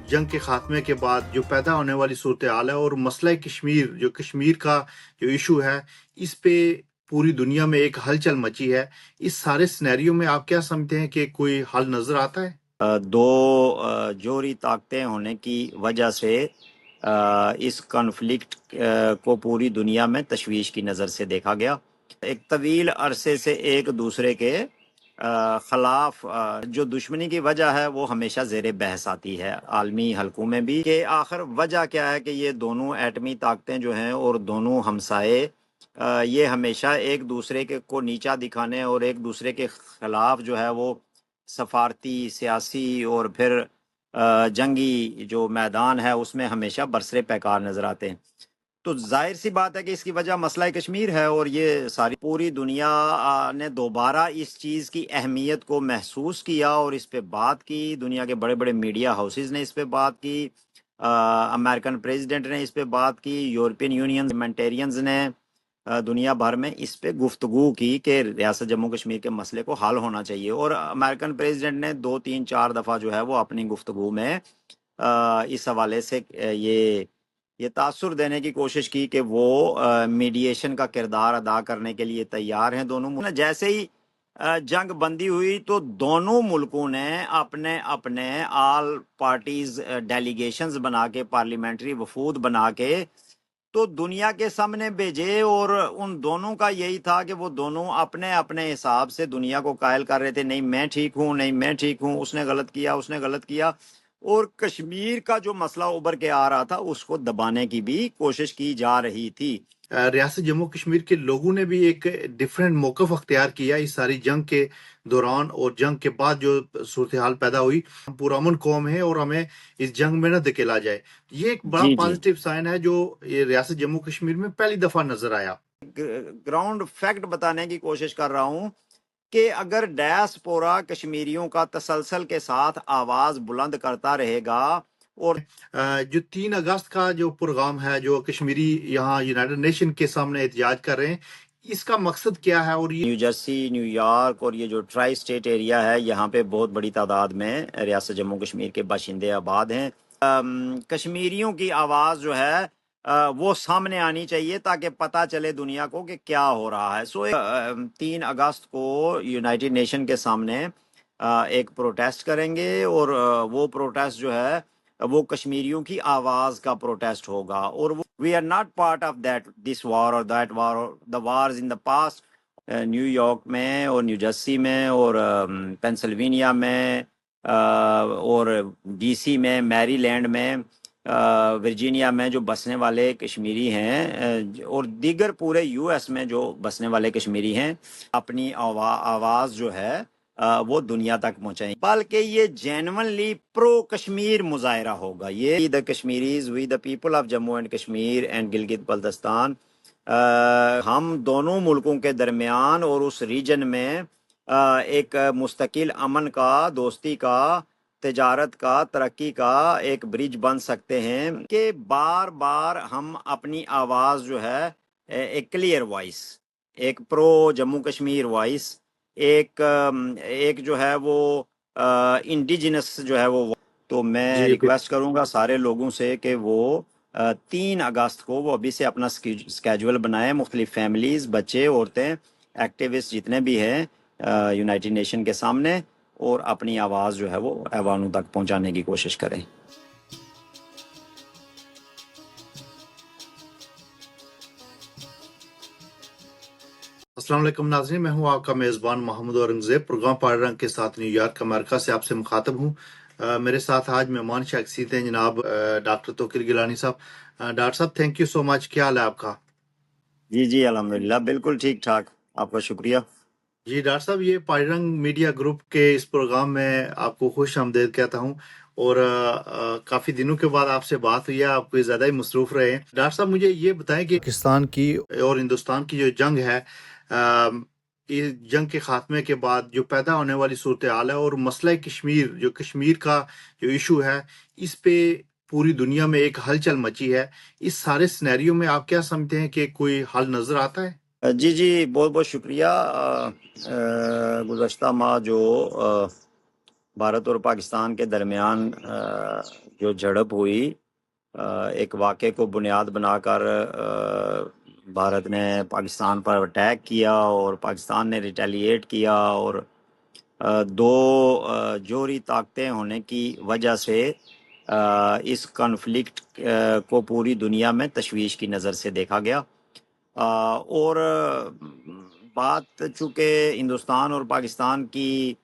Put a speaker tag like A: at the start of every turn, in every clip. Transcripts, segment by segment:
A: جنگ کے خاتمے کے بعد جو پیدا ہونے والی صورتحال ہے اور مسئلہ کشمیر جو کشمیر کا جو ایشو ہے اس پہ پوری دنیا میں ایک ہلچل مچی ہے. اس سارے سینیریو میں آپ کیا سمجھتے ہیں کہ کوئی حل نظر آتا ہے؟
B: دو جوہری طاقتیں ہونے کی وجہ سے اس کنفلکٹ کو پوری دنیا میں تشویش کی نظر سے دیکھا گیا. ایک طویل عرصے سے ایک دوسرے کے خلاف جو دشمنی کی وجہ ہے وہ ہمیشہ زیر بحث آتی ہے عالمی حلقوں میں بھی، کہ آخر وجہ کیا ہے کہ یہ دونوں ایٹمی طاقتیں جو ہیں اور دونوں ہمسائے یہ ہمیشہ ایک دوسرے کے کو نیچا دکھانے اور ایک دوسرے کے خلاف جو ہے وہ سفارتی، سیاسی اور پھر جنگی جو میدان ہے اس میں ہمیشہ برسر پیکار نظر آتے ہیں. تو ظاہر سی بات ہے کہ اس کی وجہ مسئلہ کشمیر ہے، اور یہ ساری پوری دنیا نے دوبارہ اس چیز کی اہمیت کو محسوس کیا اور اس پہ بات کی. دنیا کے بڑے بڑے میڈیا ہاؤسز نے اس پہ بات کی، امریکن پریزیڈنٹ نے اس پہ بات کی، یورپین یونین پارلیمنٹیرینز نے دنیا بھر میں اس پہ گفتگو کی کہ ریاست جموں کشمیر کے مسئلے کو حل ہونا چاہیے. اور امریکن پریزیڈنٹ نے 2 3 4 دفعہ جو ہے وہ اپنی گفتگو میں اس حوالے سے یہ تاثر دینے کی کوشش کی کہ وہ میڈیشن کا کردار ادا کرنے کے لیے تیار ہیں. دونوں جیسے ہی جنگ بندی ہوئی تو دونوں ملکوں نے اپنے اپنے آل پارٹیز ڈیلیگیشنز بنا کے، پارلیمنٹری وفود بنا کے تو دنیا کے سامنے بھیجے، اور ان دونوں کا یہی تھا کہ وہ دونوں اپنے اپنے حساب سے دنیا کو قائل کر رہے تھے، نہیں میں ٹھیک ہوں، نہیں میں ٹھیک ہوں، اس نے غلط کیا، اس نے غلط کیا. اور کشمیر کا جو مسئلہ ابھر کے آ رہا تھا اس کو دبانے کی بھی کوشش کی جا رہی تھی.
A: ریاست جموں کشمیر کے لوگوں نے بھی ایک ڈیفرنٹ موقف اختیار کیا اس ساری جنگ کے دوران اور جنگ کے بعد جو صورتحال پیدا ہوئی. ہم پرامن قوم ہے اور ہمیں اس جنگ میں نہ دھکیلا جائے، یہ ایک بڑا
B: جی
A: پازیٹیو سائن ہے جو یہ ریاست جموں کشمیر میں پہلی دفعہ نظر آیا.
B: گراؤنڈ فیکٹ بتانے کی کوشش کر رہا ہوں کہ اگر ڈیاسپورا کشمیریوں کا تسلسل کے ساتھ آواز بلند کرتا رہے گا، اور
A: جو 3 اگست کا جو پروگرام ہے جو کشمیری یہاں یونائیٹڈ نیشن کے سامنے احتجاج کر رہے ہیں، اس کا مقصد کیا ہے؟ اور
B: نیو جرسی، نیو یارک اور یہ جو ٹرائی اسٹیٹ ایریا ہے یہاں پہ بہت بڑی تعداد میں ریاست جموں کشمیر کے باشندے آباد ہیں. کشمیریوں کی آواز جو ہے وہ سامنے آنی چاہیے تاکہ پتہ چلے دنیا کو کہ کیا ہو رہا ہے. 3 اگست کو یونائٹڈ نیشن کے سامنے ایک پروٹیسٹ کریں گے، اور وہ پروٹیسٹ جو ہے وہ کشمیریوں کی آواز کا پروٹیسٹ ہوگا. اور we are not part of this war or that war or the wars in the past. New York میں اور نیو جرسی میں اور پینسلوینیا میں اور ڈی سی میں، میری لینڈ میں، ورجینیا میں جو بسنے والے کشمیری ہیں اور دیگر پورے یو ایس میں جو بسنے والے کشمیری ہیں، اپنی آواز جو ہے وہ دنیا تک پہنچائیں، بلکہ یہ جینونلی پرو کشمیر مظاہرہ ہوگا. یہ the Kashmiris, we the people of Jammu and Kashmir and Gilgit Baltistan, ہم دونوں ملکوں کے درمیان اور اس ریجن میں ایک مستقل امن کا، دوستی کا، تجارت کا، ترقی کا ایک برج بن سکتے ہیں کہ بار بار ہم اپنی آواز جو ہے ایک کلیئر وائس، ایک پرو جموں کشمیر وائس، ایک جو ہے وہ انڈیجنس جو ہے وہ. تو میں ریکویسٹ کروں گا سارے لوگوں سے کہ وہ 3 اگست کو وہ ابھی سے اپنا سکیجول بنائیں، مختلف فیملیز، بچے، عورتیں، ایکٹیوسٹ جتنے بھی ہیں یونائٹڈ نیشن کے سامنے، اور اپنی آواز جو ہے وہ ایوانوں تک پہنچانے کی کوشش کریں.
A: السلام علیکم ناظرین، میں ہوں آپ کا میزبان محمد اورنگزیب. پروگرام پاڑ رنگ کے ساتھ نیو یارک امریکہ سے آپ سے مخاطب ہوں. میرے ساتھ آج مہمان شخصیت ہیں جناب ڈاکٹر توقیر گیلانی صاحب. ڈاکٹر صاحب تھینک یو سو مچ. کیا حال ہے آپ کا؟
B: جی الحمدللہ بالکل ٹھیک ٹھاک، آپ کا شکریہ.
A: جی ڈاکٹر صاحب، یہ پاڑ رنگ میڈیا گروپ کے اس پروگرام میں آپ کو خوش آمدید کہتا ہوں، اور کافی دنوں کے بعد آپ سے بات ہوئی ہے، آپ کوئی زیادہ ہی مصروف رہے ہیں. ڈاکٹر صاحب مجھے یہ بتائیں کہ پاکستان کی اور ہندوستان کی جو جنگ ہے، اس جنگ کے خاتمے کے بعد جو پیدا ہونے والی صورتحال ہے اور مسئلہ کشمیر جو کشمیر کا جو ایشو ہے اس پہ پوری دنیا میں ایک ہلچل مچی ہے. اس سارے سینیریو میں آپ کیا سمجھتے ہیں کہ کوئی حل نظر آتا ہے؟
B: جی بہت بہت شکریہ. گزشتہ ماہ جو بھارت اور پاکستان کے درمیان جو جھڑپ ہوئی، ایک واقعے کو بنیاد بنا کر بھارت نے پاکستان پر اٹیک کیا اور پاکستان نے ریٹیلیٹ کیا، اور دو جوہری طاقتیں ہونے کی وجہ سے اس کنفلکٹ کو پوری دنیا میں تشویش کی نظر سے دیکھا گیا، اور بات چونکہ ہندوستان اور پاکستان کی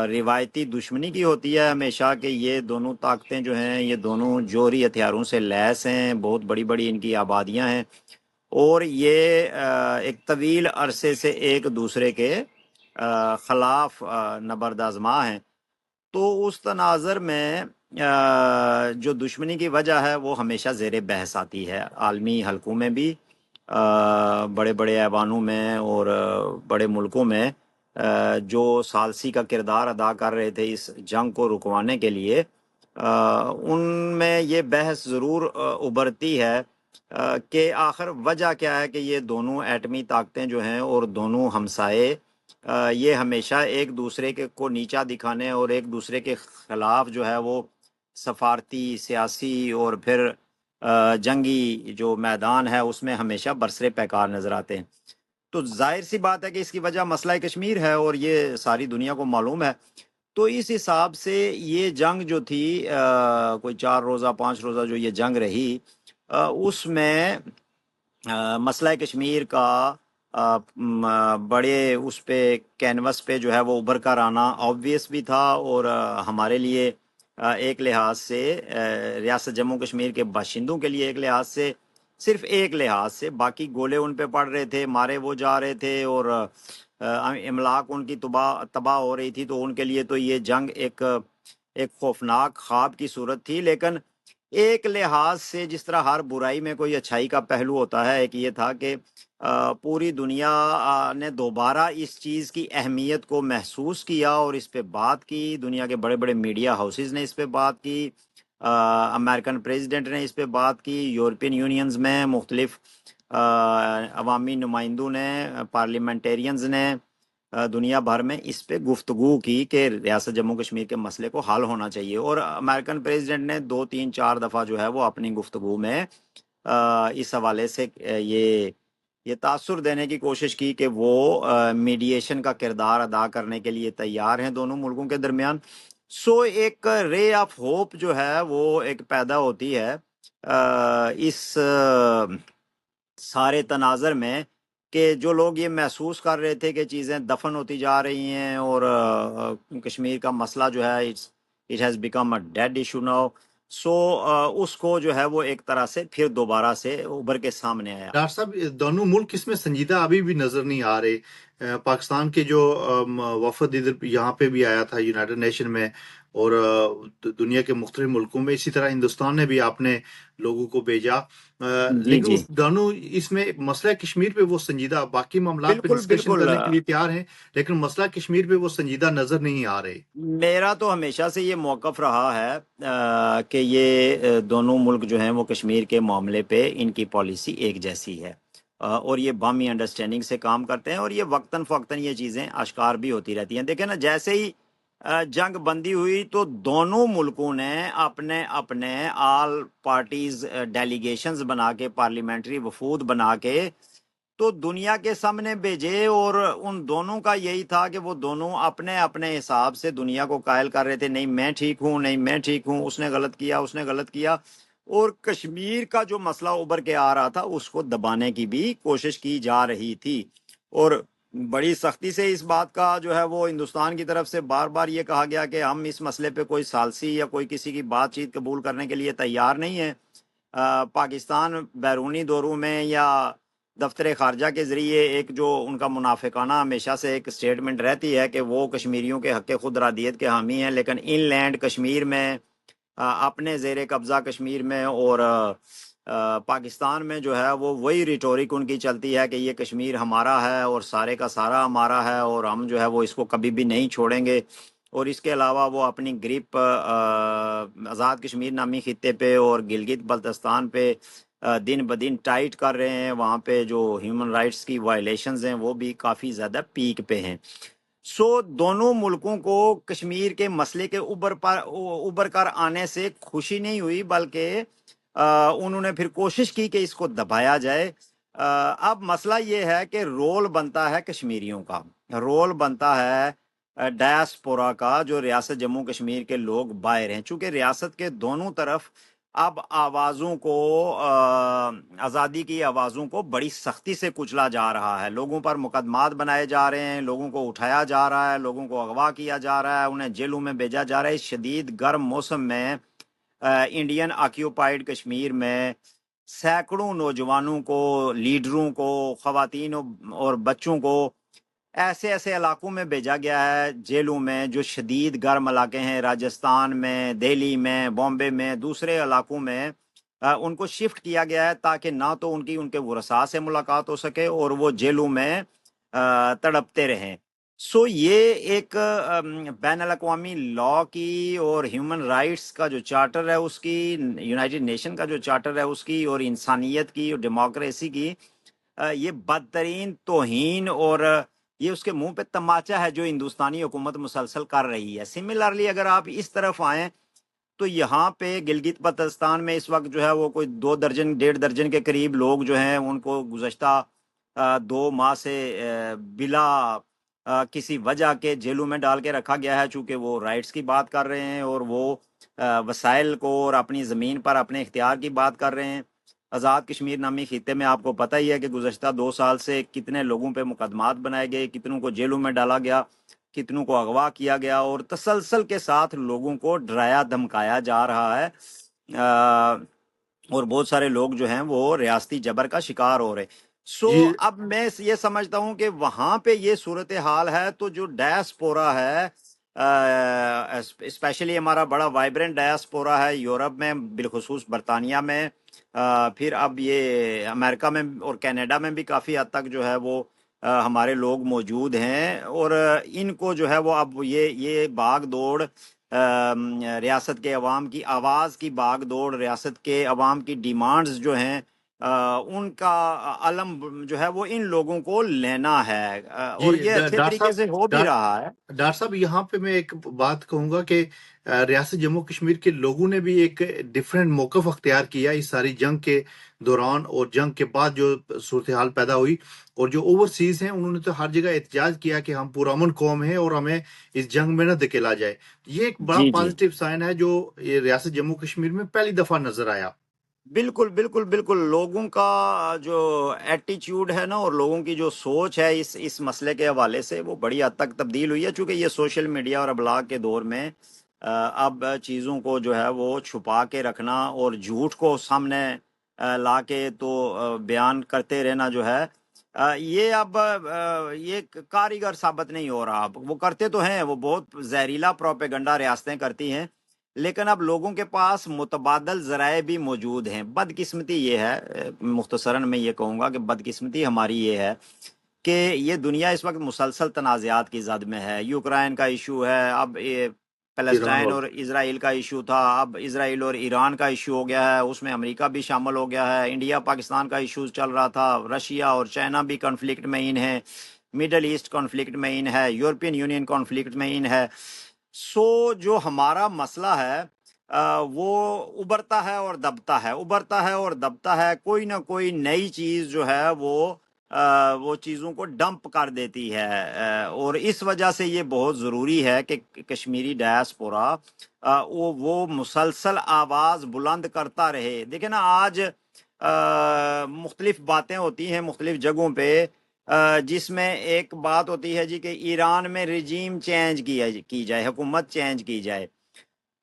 B: روایتی دشمنی کی ہوتی ہے ہمیشہ، کہ یہ دونوں طاقتیں جو ہیں یہ دونوں جوہری ہتھیاروں سے لیس ہیں، بہت بڑی بڑی ان کی آبادیاں ہیں، اور یہ ایک طویل عرصے سے ایک دوسرے کے خلاف نبرد آزما ہیں۔ تو اس تناظر میں جو دشمنی کی وجہ ہے وہ ہمیشہ زیر بحث آتی ہے، عالمی حلقوں میں بھی، بڑے بڑے ایوانوں میں اور بڑے ملکوں میں جو ثالثی کا کردار ادا کر رہے تھے اس جنگ کو رکوانے کے لیے، ان میں یہ بحث ضرور ابھرتی ہے کہ آخر وجہ کیا ہے کہ یہ دونوں ایٹمی طاقتیں جو ہیں اور دونوں ہمسائے یہ ہمیشہ ایک دوسرے کے کو نیچا دکھانے اور ایک دوسرے کے خلاف جو ہے وہ سفارتی، سیاسی اور پھر جنگی جو میدان ہے اس میں ہمیشہ برسرے پیکار نظر آتے ہیں۔ تو ظاہر سی بات ہے کہ اس کی وجہ مسئلہ کشمیر ہے، اور یہ ساری دنیا کو معلوم ہے۔ تو اس حساب سے یہ جنگ جو تھی، کوئی 4 روزہ 5 روزہ جو یہ جنگ رہی، اس میں مسئلہ کشمیر کا بڑے اس پہ کینوس پہ جو ہے وہ ابھر کر آنا آبویس بھی تھا، اور ہمارے لیے ایک لحاظ سے ریاست جموں کشمیر کے باشندوں کے لیے ایک لحاظ سے، صرف ایک لحاظ سے، باقی گولے ان پہ پڑ رہے تھے، مارے وہ جا رہے تھے، اور املاک ان کی تباہ ہو رہی تھی، تو ان کے لیے تو یہ جنگ ایک خوفناک خواب کی صورت تھی۔ لیکن ایک لحاظ سے جس طرح ہر برائی میں کوئی اچھائی کا پہلو ہوتا ہے، ایک یہ تھا کہ پوری دنیا نے دوبارہ اس چیز کی اہمیت کو محسوس کیا اور اس پہ بات کی، دنیا کے بڑے بڑے میڈیا ہاؤسز نے اس پہ بات کی، امریکن پریزیڈنٹ نے اس پہ بات کی، یورپین یونینز میں مختلف عوامی نمائندوں نے، پارلیمنٹیرینز نے دنیا بھر میں اس پہ گفتگو کی کہ ریاست جموں کشمیر کے مسئلے کو حل ہونا چاہیے، اور امریکن پریزیڈنٹ نے 2 3 4 دفعہ جو ہے وہ اپنی گفتگو میں اس حوالے سے یہ تاثر دینے کی کوشش کی کہ وہ میڈییشن کا کردار ادا کرنے کے لیے تیار ہیں دونوں ملکوں کے درمیان۔ سو ایک رے آف ہوپ جو ہے وہ ایک پیدا ہوتی ہے اس سارے تناظر میں، کہ جو لوگ یہ محسوس کر رہے تھے کہ چیزیں دفن ہوتی جا رہی ہیں اور کشمیر کا مسئلہ جو ہے it has become a dead issue now, so اس کو جو ہے وہ ایک طرح سے پھر دوبارہ سے ابھر کے سامنے آیا۔
A: ڈاکٹر صاحب دونوں ملک اس میں سنجیدہ ابھی بھی نظر نہیں آ رہے۔ پاکستان کے جو وفد ادھر یہاں پہ بھی آیا تھا یونائٹڈ نیشن میں، اور دنیا کے مختلف ملکوں میں، اسی طرح ہندوستان نے بھی اپنے لوگوں کو بھیجا،
B: جی
A: لیکن
B: جی،
A: اس دونوں اس میں مسئلہ کشمیر پہ وہ سنجیدہ، باقی معاملات پہ
B: بالکل
A: ڈسکشن
B: بالکل۔
A: کرنے کے لیے تیار ہیں، لیکن مسئلہ کشمیر پہ وہ سنجیدہ نظر نہیں آ رہے۔
B: میرا تو ہمیشہ سے یہ موقف رہا ہے کہ یہ دونوں ملک جو ہیں وہ کشمیر کے معاملے پہ ان کی پالیسی ایک جیسی ہے، اور یہ باہمی انڈرسٹینڈنگ سے کام کرتے ہیں، اور یہ وقتاً فوقتاً یہ چیزیں اشکار بھی ہوتی رہتی ہیں۔ دیکھیں نا، جیسے ہی جنگ بندی ہوئی تو دونوں ملکوں نے اپنے اپنے آل پارٹیز ڈیلیگیشنز بنا کے، پارلیمنٹری وفود بنا کے تو دنیا کے سامنے بھیجے، اور ان دونوں کا یہی تھا کہ وہ دونوں اپنے اپنے حساب سے دنیا کو قائل کر رہے تھے، نہیں میں ٹھیک ہوں، نہیں میں ٹھیک ہوں، اس نے غلط کیا، اس نے غلط کیا، اور کشمیر کا جو مسئلہ ابھر کے آ رہا تھا اس کو دبانے کی بھی کوشش کی جا رہی تھی، اور بڑی سختی سے اس بات کا جو ہے وہ ہندوستان کی طرف سے بار بار یہ کہا گیا کہ ہم اس مسئلے پہ کوئی ثالثی یا کوئی کسی کی بات چیت قبول کرنے کے لیے تیار نہیں ہے۔ پاکستان بیرونی دوروں میں یا دفتر خارجہ کے ذریعے ایک جو ان کا منافقانہ ہمیشہ سے ایک سٹیٹمنٹ رہتی ہے کہ وہ کشمیریوں کے حق خود ارادیت کے حامی ہیں، لیکن ان لینڈ کشمیر میں، اپنے زیر قبضہ کشمیر میں اور پاکستان میں جو ہے وہ وہی ریٹورک ان کی چلتی ہے کہ یہ کشمیر ہمارا ہے اور سارے کا سارا ہمارا ہے، اور ہم جو ہے وہ اس کو کبھی بھی نہیں چھوڑیں گے، اور اس کے علاوہ وہ اپنی گرپ آزاد کشمیر نامی خطے پہ اور گلگت بلتستان پہ دن بدن ٹائٹ کر رہے ہیں، وہاں پہ جو ہیومن رائٹس کی وائلیشنز ہیں وہ بھی کافی زیادہ پیک پہ ہیں۔ دونوں ملکوں کو کشمیر کے مسئلے کے ابھر کر آنے سے خوشی نہیں ہوئی، بلکہ انہوں نے پھر کوشش کی کہ اس کو دبایا جائے۔ اب مسئلہ یہ ہے کہ رول بنتا ہے کشمیریوں کا، رول بنتا ہے ڈائسپورا کا، جو ریاست جموں کشمیر کے لوگ باہر ہیں، چونکہ ریاست کے دونوں طرف اب آوازوں کو آزادی کی آوازوں کو بڑی سختی سے کچلا جا رہا ہے، لوگوں پر مقدمات بنائے جا رہے ہیں، لوگوں کو اٹھایا جا رہا ہے، لوگوں کو اغوا کیا جا رہا ہے، انہیں جیلوں میں بھیجا جا رہا ہے۔ اس شدید گرم موسم میں انڈین آکیوپائیڈ کشمیر میں سینکڑوں نوجوانوں کو، لیڈروں کو، خواتین اور بچوں کو ایسے ایسے علاقوں میں بھیجا گیا ہے، جیلوں میں جو شدید گرم علاقے ہیں، راجستھان میں، دہلی میں، بامبے میں، دوسرے علاقوں میں ان کو شفٹ کیا گیا ہے تاکہ نہ تو ان کے ورثاء سے ملاقات ہو سکے اور وہ جیلوں میں تڑپتے رہیں۔ یہ ایک بین الاقوامی لا کی اور ہیومن رائٹس کا جو چارٹر ہے اس کی، یونائٹڈ نیشن کا جو چارٹر ہے اس کی، اور انسانیت کی اور ڈیموکریسی کی یہ بدترین توہین اور یہ اس کے منہ پہ تماچا ہے جو ہندوستانی حکومت مسلسل کر رہی ہے۔ سملرلی اگر آپ اس طرف آئیں تو یہاں پہ گلگت بلتستان میں اس وقت جو ہے وہ کوئی 2 درجن 1.5 درجن کے قریب لوگ جو ہیں ان کو گزشتہ 2 ماہ سے بلا کسی وجہ کے جیلوں میں ڈال کے رکھا گیا ہے، چونکہ وہ رائٹس کی بات کر رہے ہیں اور وہ وسائل کو اور اپنی زمین پر اپنے اختیار کی بات کر رہے ہیں۔ آزاد کشمیر نامی خطے میں آپ کو پتہ ہی ہے کہ گزشتہ 2 سال سے کتنے لوگوں پہ مقدمات بنائے گئے، کتنوں کو جیلوں میں ڈالا گیا، کتنوں کو اغوا کیا گیا، اور تسلسل کے ساتھ لوگوں کو ڈرایا دھمکایا جا رہا ہے، اور بہت سارے لوگ جو ہیں وہ ریاستی جبر کا شکار ہو رہے۔
A: جی
B: اب میں یہ سمجھتا ہوں کہ وہاں پہ یہ صورتحال ہے، تو جو ڈائسپورا ہے، اسپیشلی ہمارا بڑا وائبرنٹ ڈائسپورا ہے یورپ میں، بالخصوص برطانیہ میں، پھر اب یہ امریکہ میں اور کینیڈا میں بھی کافی حد تک جو ہے وہ ہمارے لوگ موجود ہیں، اور ان کو جو ہے وہ اب یہ باغ دوڑ ریاست کے عوام کی آواز کی باغ دوڑ، ریاست کے عوام کی ڈیمانڈز جو ہیں ان کا علم جو ہے وہ ان لوگوں کو لینا ہے، اور
A: جی
B: یہ اچھے
A: ڈاکٹر
B: طریقے
A: صاحب،
B: سے ہو بھی رہا ہے۔
A: ڈاکٹر صاحب یہاں پہ میں ایک بات کہوں گا کہ ریاست جموں کشمیر کے لوگوں نے بھی ایک ڈیفرنٹ موقف اختیار کیا اس ساری جنگ کے دوران اور جنگ کے بعد جو صورتحال پیدا ہوئی، اور جو اوورسیز ہیں انہوں نے تو ہر جگہ احتجاج کیا کہ ہم پرامن قوم ہیں اور ہمیں اس جنگ میں نہ دھکیلا جائے۔ یہ ایک بڑا
B: جی جی،
A: پازیٹیو سائن ہے جو یہ ریاست جموں کشمیر میں پہلی دفعہ نظر آیا۔
B: بالکل بالکل بالکل، لوگوں کا جو ایٹیچیوڈ ہے نا اور لوگوں کی جو سوچ ہے اس مسئلے کے حوالے سے وہ بڑی حد تک تبدیل ہوئی ہے، چونکہ یہ سوشل میڈیا اور ابلاغ کے دور میں اب چیزوں کو جو ہے وہ چھپا کے رکھنا اور جھوٹ کو سامنے لا کے تو بیان کرتے رہنا جو ہے یہ اب یہ کارگر ثابت نہیں ہو رہا۔ وہ کرتے تو ہیں، وہ بہت زہریلا پروپیگنڈا ریاستیں کرتی ہیں، لیکن اب لوگوں کے پاس متبادل ذرائع بھی موجود ہیں۔ بدقسمتی یہ ہے، مختصراً میں یہ کہوں گا کہ بدقسمتی ہماری یہ ہے کہ یہ دنیا اس وقت مسلسل تنازعات کی زد میں ہے۔ یوکرائن کا ایشو ہے، اب یہ
A: ایران
B: فلسطین اور
A: والا
B: اسرائیل کا ایشو تھا، اب اسرائیل اور ایران کا ایشو ہو گیا ہے، اس میں امریکہ بھی شامل ہو گیا ہے۔ انڈیا پاکستان کا ایشو چل رہا تھا، رشیا اور چائنا بھی کنفلکٹ میں ان ہے، میڈل ایسٹ کنفلکٹ میں ان ہے، یورپین یونین کنفلکٹ میں ان ہے۔ جو ہمارا مسئلہ ہے وہ ابھرتا ہے اور دبتا ہے، ابھرتا ہے اور دبتا ہے، کوئی نہ کوئی نئی چیز جو ہے وہ چیزوں کو ڈمپ کر دیتی ہے، اور اس وجہ سے یہ بہت ضروری ہے کہ کشمیری ڈائسپورا وہ مسلسل آواز بلند کرتا رہے۔ دیکھیں نا، آج مختلف باتیں ہوتی ہیں مختلف جگہوں پہ، جس میں ایک بات ہوتی ہے جی کہ ایران میں رجیم چینج کی جائے، حکومت چینج کی جائے،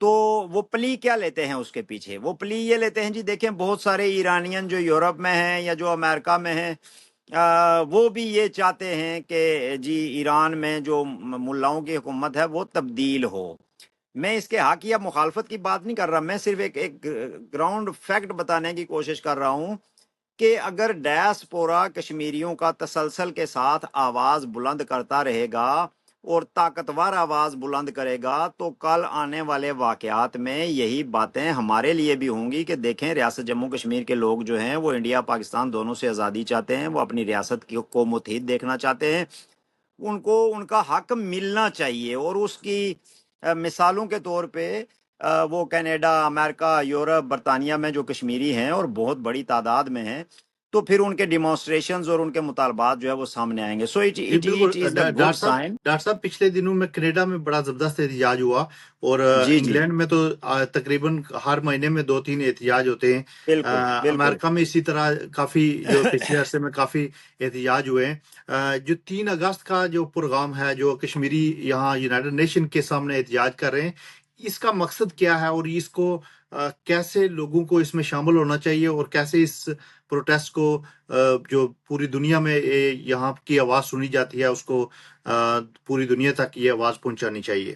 B: تو وہ پلی کیا لیتے ہیں اس کے پیچھے؟ وہ پلی یہ لیتے ہیں جی، دیکھیں بہت سارے ایرانین جو یورپ میں ہیں یا جو امریکہ میں ہیں وہ بھی یہ چاہتے ہیں کہ جی ایران میں جو ملاؤں کی حکومت ہے وہ تبدیل ہو۔ میں اس کے حق یا مخالفت کی بات نہیں کر رہا، میں صرف ایک گراؤنڈ فیکٹ بتانے کی کوشش کر رہا ہوں کہ اگر ڈائسپورا کشمیریوں کا تسلسل کے ساتھ آواز بلند کرتا رہے گا اور طاقتور آواز بلند کرے گا تو کل آنے والے واقعات میں یہی باتیں ہمارے لیے بھی ہوں گی کہ دیکھیں ریاست جموں کشمیر کے لوگ جو ہیں وہ انڈیا پاکستان دونوں سے آزادی چاہتے ہیں، وہ اپنی ریاست کو متحد دیکھنا چاہتے ہیں، ان کو ان کا حق ملنا چاہیے، اور اس کی مثالوں کے طور پہ وہ کینیڈا، امریکہ، یورپ، برطانیہ میں جو کشمیری ہیں اور بہت بڑی تعداد میں ہیں، تو پھر ان کے ڈیمانسٹریشنز اور ان کے مطالبات جو ہے وہ سامنے آئیں گے. سو
A: جی
B: اٹ
A: بالکل،
B: از دا گڈ سائن.
A: ڈاکٹر صاحب پچھلے دنوں میں کینیڈا میں بڑا زبردست احتجاج ہوا، اور
B: جی جی،
A: انگلینڈ میں تو تقریباً ہر مہینے میں 2-3 احتجاج ہوتے ہیں.
B: بالکل بالکل.
A: امریکہ میں اسی طرح کافی جو پچھلے عرصے میں کافی احتجاج ہوئے ہیں. جو 3 اگست کا جو پروگرام ہے، جو کشمیری یہاں یونائیٹڈ نیشن کے سامنے احتجاج کر رہے ہیں، اس کا مقصد کیا ہے، اور اس کو کیسے لوگوں کو اس میں شامل ہونا چاہیے، اور کیسے اس پروٹیسٹ کو جو پوری دنیا میں یہاں کی آواز سنی جاتی ہے، اس کو پوری دنیا تک یہ آواز پہنچانی چاہیے؟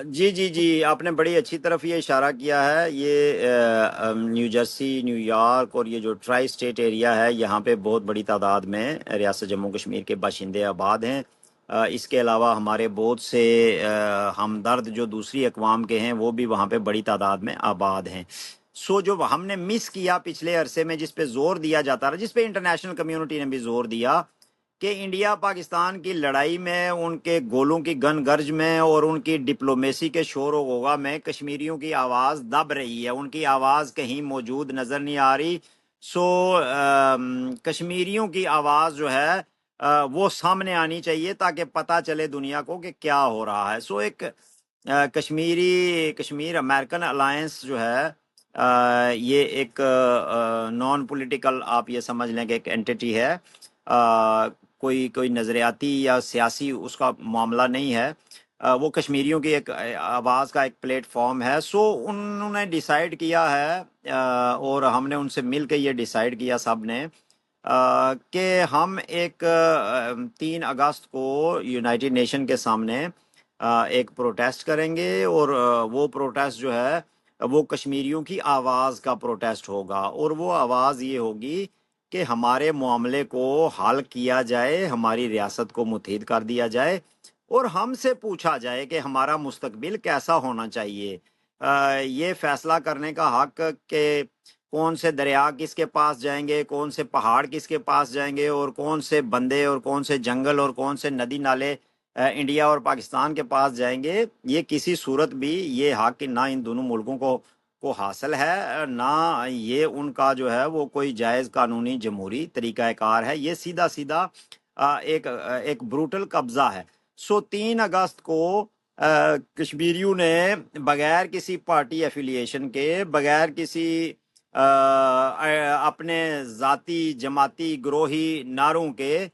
B: جی جی جی، آپ نے بڑی اچھی طرف یہ اشارہ کیا ہے. یہ نیو جرسی، نیو یارک اور یہ جو ٹرائی اسٹیٹ ایریا ہے، یہاں پہ بہت بڑی تعداد میں ریاست جموں کشمیر کے باشندے آباد ہیں. اس کے علاوہ ہمارے بہت سے ہمدرد جو دوسری اقوام کے ہیں، وہ بھی وہاں پہ بڑی تعداد میں آباد ہیں. سو جو ہم نے مس کیا پچھلے عرصے میں، جس پہ زور دیا جاتا رہا، جس پہ انٹرنیشنل کمیونٹی نے بھی زور دیا، کہ انڈیا پاکستان کی لڑائی میں، ان کے گولوں کی گن گرج میں اور ان کی ڈپلومیسی کے شور و غوغا میں کشمیریوں کی آواز دب رہی ہے، ان کی آواز کہیں موجود نظر نہیں آ رہی. سو کشمیریوں کی آواز جو ہے وہ سامنے آنی چاہیے، تاکہ پتہ چلے دنیا کو کہ کیا ہو رہا ہے. سو ایک کشمیر امریکن الائنس جو ہے، یہ ایک نان پولیٹیکل، آپ یہ سمجھ لیں کہ ایک اینٹی ہے. کوئی نظریاتی یا سیاسی اس کا معاملہ نہیں ہے. وہ کشمیریوں کی ایک آواز کا ایک پلیٹ فارم ہے. سو انہوں نے ڈیسائیڈ کیا ہے، اور ہم نے ان سے مل کے یہ ڈیسائیڈ کیا سب نے، کہ ہم ایک 3 اگست کو یونائٹڈ نیشن کے سامنے ایک پروٹیسٹ کریں گے، اور وہ پروٹیسٹ جو ہے وہ کشمیریوں کی آواز کا پروٹیسٹ ہوگا. اور وہ آواز یہ ہوگی کہ ہمارے معاملے کو حل کیا جائے، ہماری ریاست کو متحد کر دیا جائے، اور ہم سے پوچھا جائے کہ ہمارا مستقبل کیسا ہونا چاہیے. یہ فیصلہ کرنے کا حق کہ کون سے دریا کس کے پاس جائیں گے، کون سے پہاڑ کس کے پاس جائیں گے، اور کون سے بندے اور کون سے جنگل اور کون سے ندی نالے انڈیا اور پاکستان کے پاس جائیں گے، یہ کسی صورت بھی یہ حق نہ ان دونوں ملکوں کو حاصل ہے، نہ یہ ان کا جو ہے وہ کوئی جائز قانونی جمہوری طریقہ کار ہے. یہ سیدھا سیدھا ایک بروٹل قبضہ ہے. سو 3 اگست کو کشمیریوں نے بغیر کسی پارٹی ایفیلیشن کے، بغیر کسی اپنے ذاتی جماعتی گروہی نعروں کے،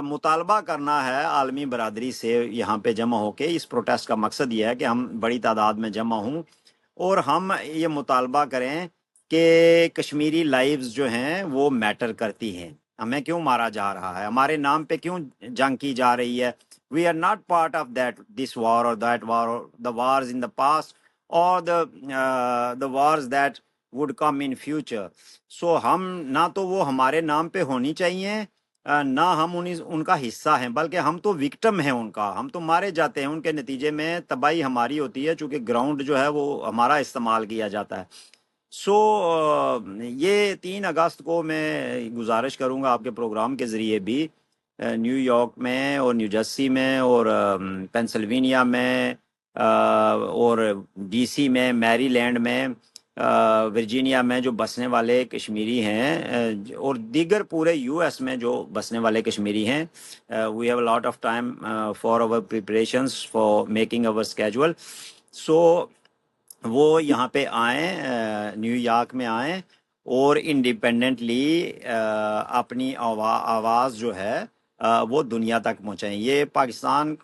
B: مطالبہ کرنا ہے عالمی برادری سے یہاں پہ جمع ہو کے. اس پروٹیسٹ کا مقصد یہ ہے کہ ہم بڑی تعداد میں جمع ہوں، اور ہم یہ مطالبہ کریں کہ کشمیری لائیوز جو ہیں وہ میٹر کرتی ہیں. ہمیں کیوں مارا جا رہا ہے، ہمارے نام پہ کیوں جنگ کی جا رہی ہے. We are not part of this war or that war, the wars in the past or the wars that would come in future. So ہم نہ تو وہ ہمارے نام پہ ہونی چاہیے، نہ ہم ان کا حصہ ہیں، بلکہ ہم تو وکٹم ہیں ان کا. ہم تو مارے جاتے ہیں، ان کے نتیجے میں تباہی ہماری ہوتی ہے، چونکہ گراؤنڈ جو ہے وہ ہمارا استعمال کیا جاتا ہے. سو یہ 3 اگست کو میں گزارش کروں گا آپ کے پروگرام کے ذریعے بھی، نیو یارک میں اور نیو جرسی میں اور پینسلوینیا میں اور ڈی سی میں، میری لینڈ میں، ورجینیا میں جو بسنے والے کشمیری ہیں، اور دیگر پورے یو ایس میں جو بسنے والے کشمیری ہیں. We have a lot of time for our preparations for making our schedule. So وہ یہاں پہ آئیں، نیو یارک میں آئیں، اور انڈیپینڈنٹلی اپنی آواز جو ہے وہ دنیا تک پہنچائیں. یہ پاکستان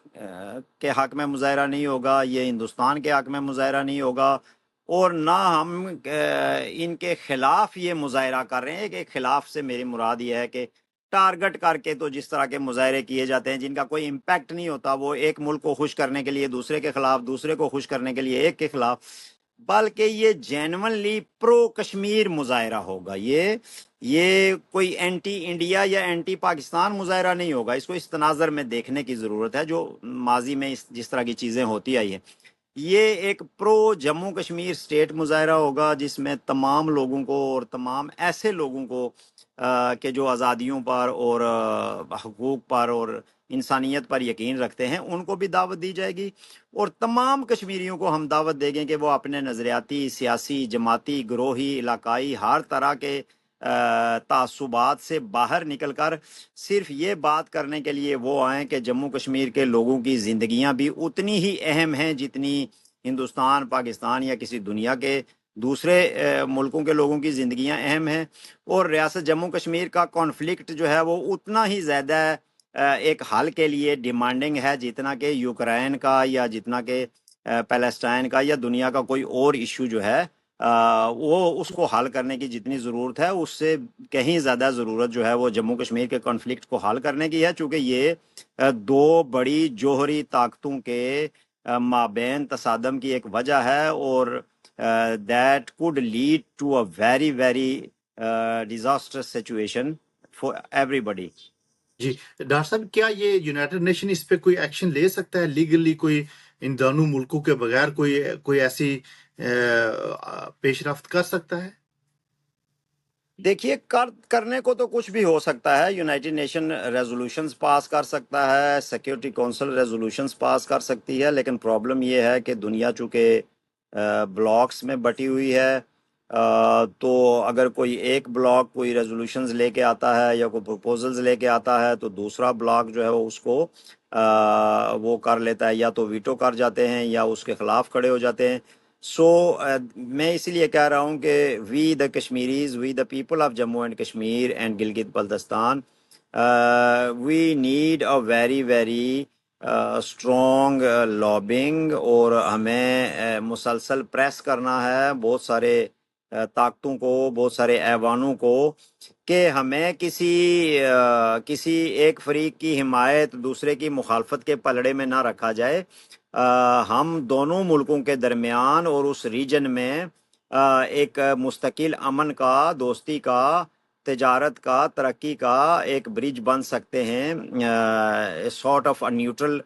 B: کے حق میں مظاہرہ نہیں ہوگا، یہ ہندوستان کے حق میں مظاہرہ نہیں ہوگا، اور نہ ہم ان کے خلاف یہ مظاہرہ کر رہے ہیں. کہ خلاف سے میری مراد یہ ہے کہ ٹارگٹ کر کے تو جس طرح کے مظاہرے کیے جاتے ہیں جن کا کوئی امپیکٹ نہیں ہوتا، وہ ایک ملک کو خوش کرنے کے لیے دوسرے کے خلاف، دوسرے کو خوش کرنے کے لیے ایک کے خلاف، بلکہ یہ جینونلی پرو کشمیر مظاہرہ ہوگا. یہ کوئی اینٹی انڈیا یا اینٹی پاکستان مظاہرہ نہیں ہوگا. اس کو اس تناظر میں دیکھنے کی ضرورت ہے، جو ماضی میں جس طرح کی چیزیں ہوتی آئی ہیں. یہ ایک پرو جموں کشمیر اسٹیٹ مظاہرہ ہوگا جس میں تمام لوگوں کو اور تمام ایسے لوگوں کو کہ جو آزادیوں پر اور حقوق پر اور انسانیت پر یقین رکھتے ہیں ان کو بھی دعوت دی جائے گی، اور تمام کشمیریوں کو ہم دعوت دیں گے کہ وہ اپنے نظریاتی، سیاسی، جماعتی، گروہی، علاقائی ہر طرح کے تعصبات سے باہر نکل کر صرف یہ بات کرنے کے لیے وہ آئیں کہ جموں کشمیر کے لوگوں کی زندگیاں بھی اتنی ہی اہم ہیں جتنی ہندوستان، پاکستان یا کسی دنیا کے دوسرے ملکوں کے لوگوں کی زندگیاں اہم ہیں، اور ریاست جموں کشمیر کا کانفلکٹ جو ہے وہ اتنا ہی زیادہ ایک حل کے لیے ڈیمانڈنگ ہے جتنا کہ یوکرین کا یا جتنا کہ پیلسٹائن کا یا دنیا کا کوئی اور ایشو جو ہے وہ اس کو حل کرنے کی جتنی ضرورت ہے اس سے کہیں زیادہ ضرورت جو ہے وہ جموں کشمیر کے کانفلکٹ کو حل کرنے کی ہے، چونکہ یہ دو بڑی جوہری طاقتوں کے مابین تصادم کی ایک وجہ ہے، اور that could lead to a very very disaster situation for everybody.
A: جی ڈاکٹر صاحب، کیا یہ یونائٹڈ نیشن اس پہ کوئی ایکشن لے سکتا ہے لیگلی؟ کوئی ان دونوں ملکوں کے بغیر کوئی ایسی پیش رفت کر سکتا ہے؟
B: دیکھیے، کرنے کو تو کچھ بھی ہو سکتا ہے، یونائٹڈ نیشن ریزولوشنز پاس کر سکتا ہے، سیکیورٹی کونسل ریزولوشنز پاس کر سکتی ہے، لیکن پرابلم یہ ہے کہ دنیا چونکہ بلاکس میں بٹی ہوئی ہے، تو اگر کوئی ایک بلاک کوئی ریزولوشنز لے کے آتا ہے یا کوئی پروپوزلز لے کے آتا ہے تو دوسرا بلاک جو ہے وہ اس کو وہ کر لیتا ہے، یا تو ویٹو کر جاتے ہیں یا اس کے خلاف کھڑے ہو جاتے ہیں۔ سو میں اسی لیے کہہ رہا ہوں کہ we the Kashmiris, we the people of Jammu and Kashmir and Gilgit Baltistan, we need a very very strong lobbying, اور ہمیں مسلسل پریس کرنا ہے بہت سارے طاقتوں کو، بہت سارے ایوانوں کو، کہ ہمیں کسی ایک فریق کی حمایت دوسرے کی مخالفت کے پلڑے میں نہ رکھا جائے۔ ہم دونوں ملکوں کے درمیان اور اس ریجن میں ایک مستقل امن کا، دوستی کا، تجارت کا، ترقی کا ایک برج بن سکتے ہیں، سارٹ آف نیوٹرل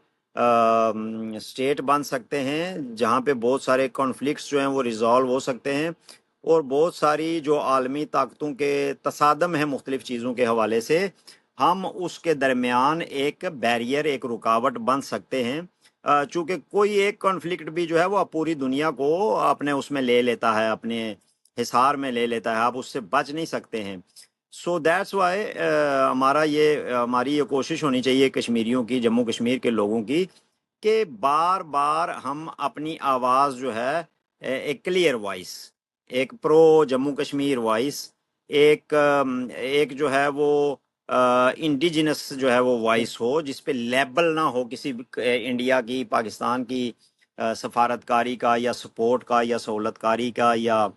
B: اسٹیٹ بن سکتے ہیں جہاں پہ بہت سارے کانفلکٹس جو ہیں وہ ریزالو ہو سکتے ہیں، اور بہت ساری جو عالمی طاقتوں کے تصادم ہیں مختلف چیزوں کے حوالے سے، ہم اس کے درمیان ایک بیریئر، ایک رکاوٹ بن سکتے ہیں، چونکہ کوئی ایک کانفلکٹ بھی جو ہے وہ پوری دنیا کو اپنے اس میں لے لیتا ہے، اپنے حصار میں لے لیتا ہے، آپ اس سے بچ نہیں سکتے ہیں۔ سو دیٹس وائی ہماری یہ کوشش ہونی چاہیے کشمیریوں کی، جموں کشمیر کے لوگوں کی، کہ بار بار ہم اپنی آواز جو ہے ایک کلیئر وائس، ایک پرو جموں کشمیر وائس، ایک جو ہے وہ انڈیجنس جو ہے وہ وائس ہو، جس پہ لیبل نہ ہو کسی انڈیا کی، پاکستان کی سفارتکاری کا یا سپورٹ کا یا سہولت کاری کا یا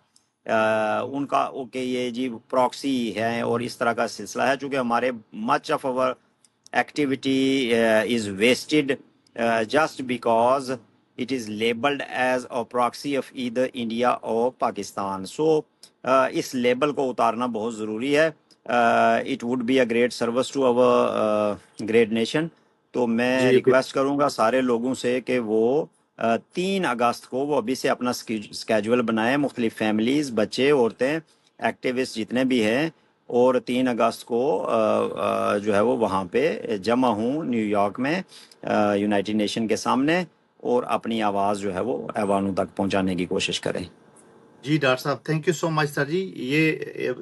B: ان کا کہ یہ جی پراکسی ہے اور اس طرح کا سلسلہ ہے، چونکہ ہمارے much of over activity is wasted just because it is labeled as a proxy of either India or Pakistan. So اس لیبل کو اتارنا بہت ضروری ہے۔ It would be a great service to our great nation. تو میں
A: جی
B: request کروں گا سارے لوگوں سے کہ وہ 3 اگست کو وہ ابھی سے اپنا اسکیجول بنائیں، مختلف فیملیز، بچے، عورتیں، ایکٹیوسٹ جتنے بھی ہیں، اور 3 اگست کو جو ہے وہ وہاں پہ جمع ہوں نیو یارک میں یونائٹڈ نیشن کے سامنے، اور اپنی آواز جو ہے وہ ایوانوں تک پہنچانے کی کوشش کریں۔
A: جی ڈاکٹر صاحب، تھینک یو سو مچ سر جی۔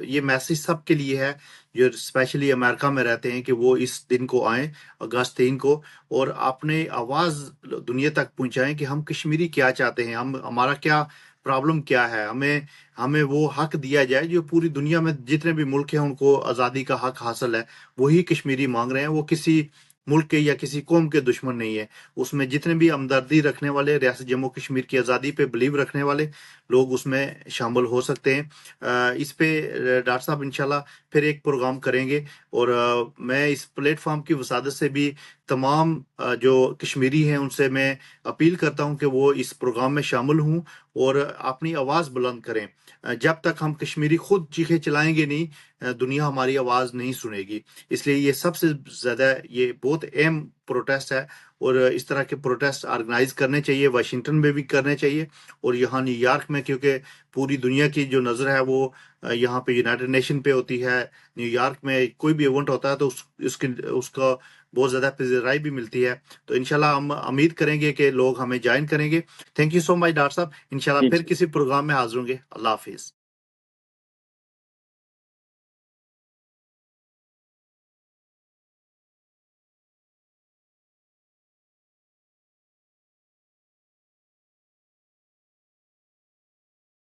A: یہ میسج سب کے لیے ہے جو اسپیشلی امریکہ میں رہتے ہیں، کہ وہ اس دن کو آئیں، اگست 3 کو، اور اپنے آواز دنیا تک پہنچائیں کہ ہم کشمیری کیا چاہتے ہیں، ہمارا کیا پرابلم کیا ہے، ہمیں وہ حق دیا جائے جو پوری دنیا میں جتنے بھی ملک ہیں ان کو آزادی کا حق حاصل ہے، وہی کشمیری مانگ رہے ہیں۔ وہ کسی ملک کے یا کسی قوم کے دشمن نہیں ہے، اس میں جتنے بھی ہمدردی رکھنے والے، ریاست جموں کشمیر کی آزادی پہ بلیو رکھنے والے لوگ اس میں شامل ہو سکتے ہیں۔ اس پہ ڈاکٹر صاحب انشاءاللہ پھر ایک پروگرام کریں گے، اور میں اس پلیٹ فارم کی وسادت سے بھی تمام جو کشمیری ہیں ان سے میں اپیل کرتا ہوں کہ وہ اس پروگرام میں شامل ہوں اور اپنی آواز بلند کریں۔ جب تک ہم کشمیری خود چیخے چلائیں گے نہیں، دنیا ہماری آواز نہیں سنے گی۔ اس لیے یہ سب سے زیادہ یہ بہت اہم پروٹیسٹ ہے، اور اس طرح کے پروٹیسٹ آرگنائز کرنے چاہیے، واشنگٹن میں بھی کرنے چاہیے، اور یہاں نیو یارک میں، کیونکہ پوری دنیا کی جو نظر ہے وہ یہاں پہ یونائٹڈ نیشن پہ ہوتی ہے۔ نیو یارک میں کوئی بھی ایونٹ ہوتا ہے تو اس کا بہت زیادہ پذیرائی بھی ملتی ہے۔ تو انشاءاللہ ہم امید کریں گے کہ لوگ ہمیں جوائن کریں گے۔ Thank you so much doctor صاحب، انشاءاللہ
B: جی
A: پھر کسی پروگرام میں حاضر ہوں گے۔ اللہ حافظ۔